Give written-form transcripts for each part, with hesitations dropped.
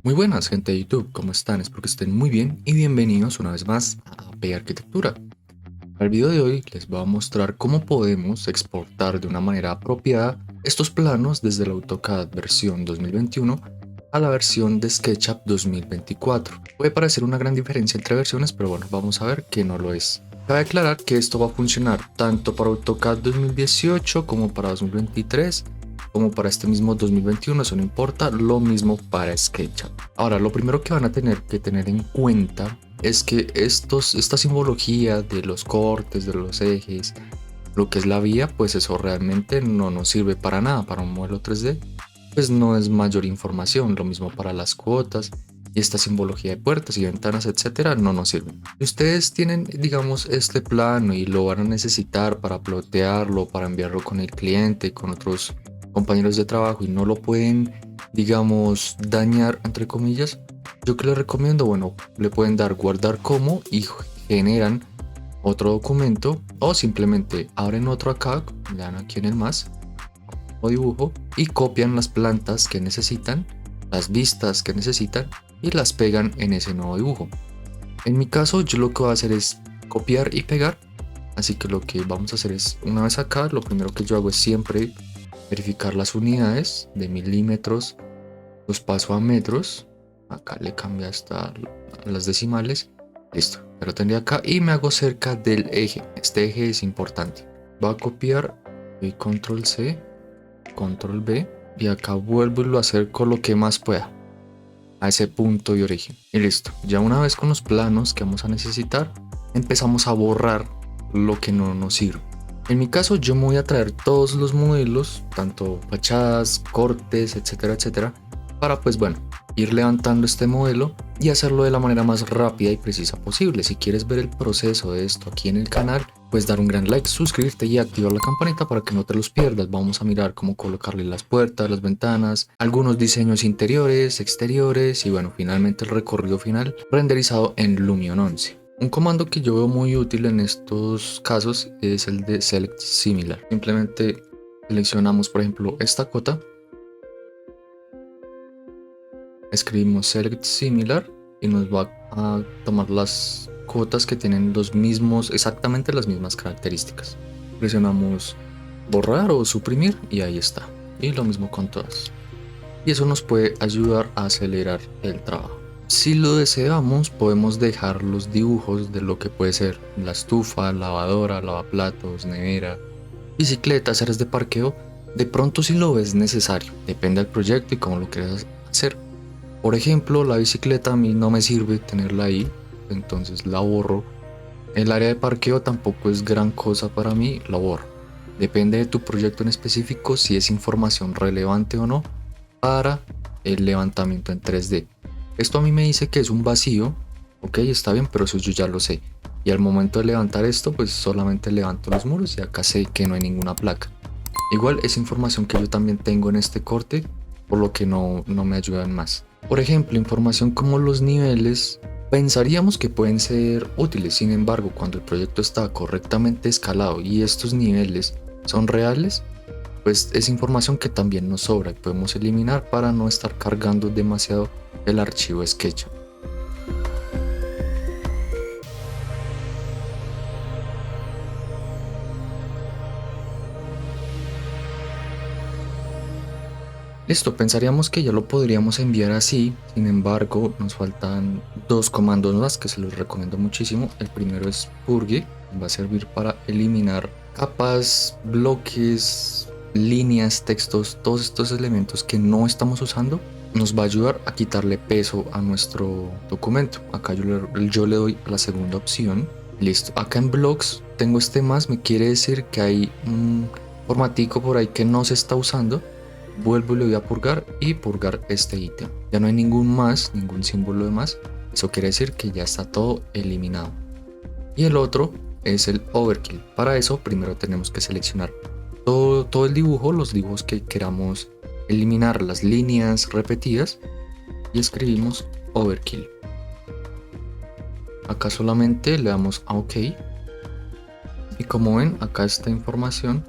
Muy buenas, gente de YouTube, ¿cómo están? Espero que estén muy bien y bienvenidos una vez más a AP Arquitectura. En el video de hoy les voy a mostrar cómo podemos exportar de una manera apropiada estos planos desde el AutoCAD versión 2021 a la versión de SketchUp 2024. Puede parecer una gran diferencia entre versiones, pero bueno, vamos a ver que no lo es. Cabe aclarar que esto va a funcionar tanto para AutoCAD 2018 como para 2023 como para este mismo 2021, eso no importa, lo mismo para SketchUp. Ahora, lo primero que van a tener que tener en cuenta es que esta simbología de los cortes, de los ejes, lo que es la vía, pues eso realmente no nos sirve para nada para un modelo 3D, pues no es mayor información, lo mismo para las cuotas y esta simbología de puertas y ventanas, etcétera, no nos sirve. Si ustedes tienen, digamos, este plano y lo van a necesitar para plotearlo, para enviarlo con el cliente, con otros compañeros de trabajo y no lo pueden, digamos, dañar, entre comillas, yo que les recomiendo, bueno, le pueden dar guardar como y generan otro documento o simplemente abren otro acá, le dan aquí en el más o dibujo y copian las plantas que necesitan, las vistas que necesitan y las pegan en ese nuevo dibujo. En mi caso yo lo que voy a hacer es copiar y pegar, así que lo que vamos a hacer es una vez acá, lo primero que yo hago es siempre verificar las unidades de milímetros, los paso a metros, acá le cambia hasta las decimales, listo, ya lo tendría acá y me hago cerca del eje, este eje es importante, voy a copiar y control C, control B y acá vuelvo y lo acerco lo que más pueda a ese punto de origen y listo. Ya una vez con los planos que vamos a necesitar, empezamos a borrar lo que no nos sirve. En mi caso yo me voy a traer todos los modelos, tanto fachadas, cortes, etcétera, etcétera, para pues bueno, ir levantando este modelo y hacerlo de la manera más rápida y precisa posible. Si quieres ver el proceso de esto aquí en el canal, pues dar un gran like, suscribirte y activar la campanita para que no te los pierdas. Vamos a mirar cómo colocarle las puertas, las ventanas, algunos diseños interiores, exteriores y bueno, finalmente el recorrido final renderizado en Lumion 11. Un comando que yo veo muy útil en estos casos es el de Select Similar. Simplemente seleccionamos, por ejemplo, esta cota, escribimos Select Similar y nos va a tomar las cotas que tienen los mismos, exactamente las mismas características. Presionamos borrar o suprimir y ahí está. Y lo mismo con todas. Y eso nos puede ayudar a acelerar el trabajo. Si lo deseamos, podemos dejar los dibujos de lo que puede ser la estufa, lavadora, lavaplatos, nevera, bicicletas, áreas de parqueo, de pronto si lo ves necesario, depende del proyecto y cómo lo quieras hacer. Por ejemplo, la bicicleta a mí no me sirve tenerla ahí, entonces la borro. El área de parqueo tampoco es gran cosa para mí, la borro. Depende de tu proyecto en específico si es información relevante o no para el levantamiento en 3D. Esto a mí me dice que es un vacío, ok, está bien, pero eso yo ya lo sé. Y al momento de levantar esto, pues solamente levanto los muros y acá sé que no hay ninguna placa. Igual es información que yo también tengo en este corte, por lo que no me ayudan más. Por ejemplo, información como los niveles, pensaríamos que pueden ser útiles, sin embargo, cuando el proyecto está correctamente escalado y estos niveles son reales, pues es información que también nos sobra y podemos eliminar para no estar cargando demasiado el archivo SketchUp. Listo, pensaríamos que ya lo podríamos enviar así, sin embargo nos faltan dos comandos más que se los recomiendo muchísimo. El primero es Purge, va a servir para eliminar capas, bloques, líneas, textos, todos estos elementos que no estamos usando. Nos va a ayudar a quitarle peso a nuestro documento. Acá yo le doy a la segunda opción. Listo, acá en Blocks tengo este más, me quiere decir que hay un formatico por ahí que no se está usando. Vuelvo y le voy a purgar y purgar este ítem. Ya no hay ningún más, ningún símbolo de más. Eso quiere decir que ya está todo eliminado. Y el otro es el overkill. Para eso primero tenemos que seleccionar todo el dibujo, los dibujos que queramos eliminar, las líneas repetidas y escribimos overkill. Acá solamente le damos a OK y como ven acá esta información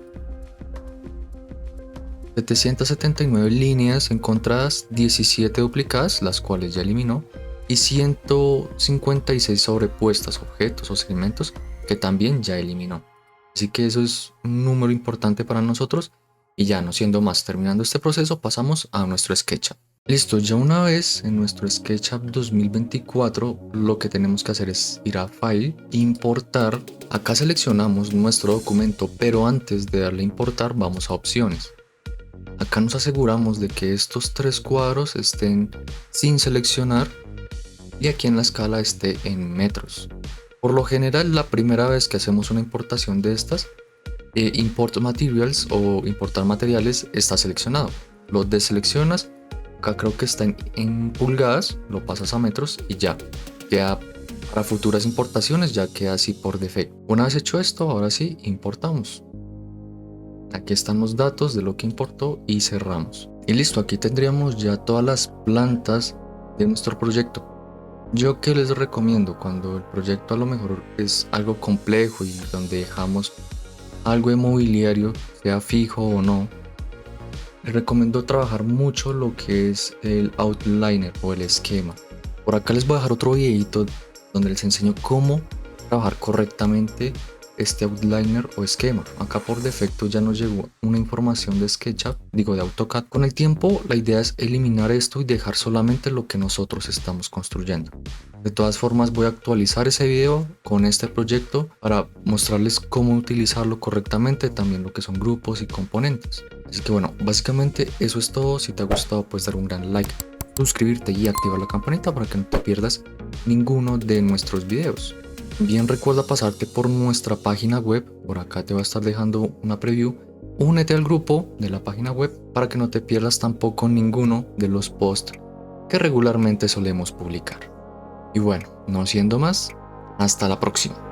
779 líneas encontradas, 17 duplicadas, las cuales ya eliminó, y 156 sobrepuestas, objetos o segmentos que también ya eliminó. Así que eso es un número importante para nosotros. Y ya no siendo más, terminando este proceso, pasamos a nuestro SketchUp. Listo, ya una vez en nuestro SketchUp 2024, lo que tenemos que hacer es ir a File, Importar. Acá seleccionamos nuestro documento, pero antes de darle a importar vamos a Opciones. Acá nos aseguramos de que estos tres cuadros estén sin seleccionar y aquí en la escala esté en metros. Por lo general, la primera vez que hacemos una importación de estas, Import Materials o importar materiales está seleccionado. Lo deseleccionas, acá creo que está en pulgadas, lo pasas a metros y ya queda. Para futuras importaciones ya queda así por defecto. Una vez hecho esto, ahora sí importamos. Aquí están los datos de lo que importó y cerramos. Y listo, aquí tendríamos ya todas las plantas de nuestro proyecto. Yo que les recomiendo cuando el proyecto a lo mejor es algo complejo y donde dejamos algo de mobiliario, sea fijo o no, les recomiendo trabajar mucho lo que es el outliner o el esquema. Por acá les voy a dejar otro videito donde les enseño cómo trabajar correctamente este outliner o esquema. Acá por defecto ya nos llegó una información de SketchUp, digo de AutoCAD. Con el tiempo la idea es eliminar esto y dejar solamente lo que nosotros estamos construyendo. De todas formas voy a actualizar ese video con este proyecto para mostrarles cómo utilizarlo correctamente, también lo que son grupos y componentes. Así que bueno, básicamente eso es todo. Si te ha gustado puedes dar un gran like, suscribirte y activar la campanita para que no te pierdas ninguno de nuestros videos. Bien, recuerda pasarte por nuestra página web, por acá te va a estar dejando una preview. Únete al grupo de la página web para que no te pierdas tampoco ninguno de los posts que regularmente solemos publicar. Y bueno, no siendo más, hasta la próxima.